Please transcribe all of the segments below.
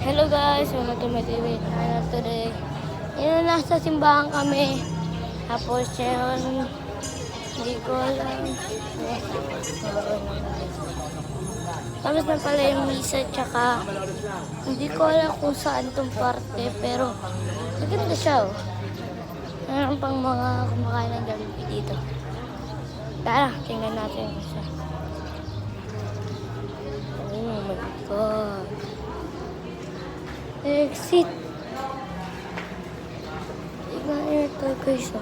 Hello guys, welcome to my TV channel today. Yun, nasa simbahan kami. Tapos yun, hindi ko alam. Tapos na pala yung misa, tsaka hindi ko alam kung saan itong parte, pero maganda siya oh. Meron pang mga kumakain ng gabi dito. Tara, tingnan natin siya. Oh my God. Exit. Tingnan nyo ito guys.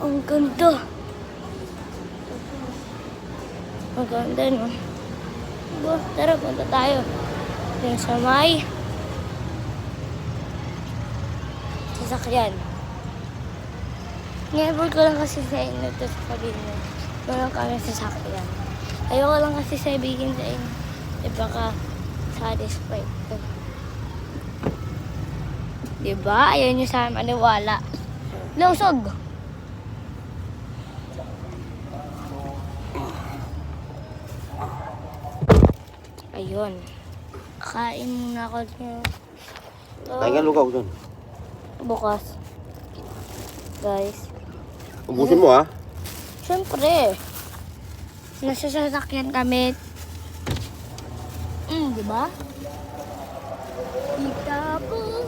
Ang ganda. Ang ganda no. Tara, punta tayo. Yung sa may sasakyan. Ngayon ko lang kasi sa inyo ito sa kabina. Meron kami sasakyan. Ayoko lang kasi sabihin sa inyo. Baka satisfied ko. Diba? Ayaw nyo sa amin maniwala. Lusog! Ayun. Kain muna ako niyo. Kain ka lugaw dun. Bukas. Guys. Ubusin mo ha. Siyempre. Nasa sasakyan kami. Diba? Kita po.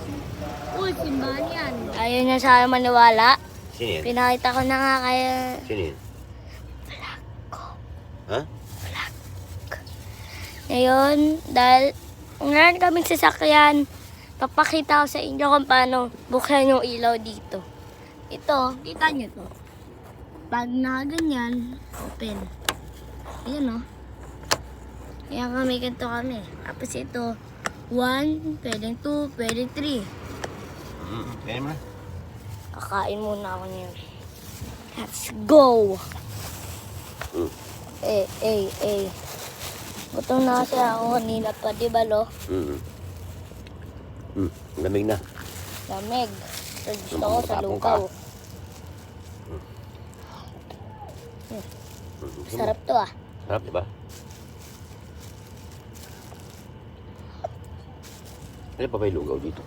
Uy, simbahan yan. Ayaw niya sa akin maniwala. Sino yan? Pinakita ko na nga kaya... Sino yan? Vlog ko. Ha? Vlog. Ngayon, dahil ngayon kaming sasakyan, papakita ko sa inyo kung paano buksan yung ilaw dito. Ito, kita nyo to. Pag nakaganyan, open. Ayan o. Kaya kami, ganito kami. Tapos ito, 1, pwedeng 2, pwedeng 3. Kaya mo na. Kakain muna ako niyan. Let's go! Gutom na kasi ako kanina pa, di ba lo? Lamig na. Lamig. So, gusto ko sa lugaw. Sarap to ah. Sarap diba? Ano pa ba yung lugaw dito?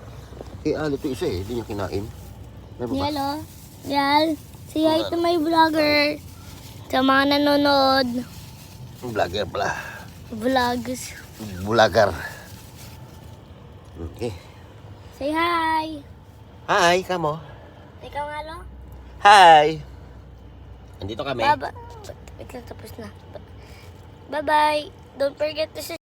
Ito isa eh. Hindi niya kinain. May ba? Hello. Yal. Say hi to my vlogger. Sa mga nanonood. Vlogger pala. Vlogs. Vlogger. Okay. Say hi. Hi, kamo. Ikaw nga lo? Hi. Andito kami. Bye-bye. Wait lang, tapos na. Bye-bye. Don't forget to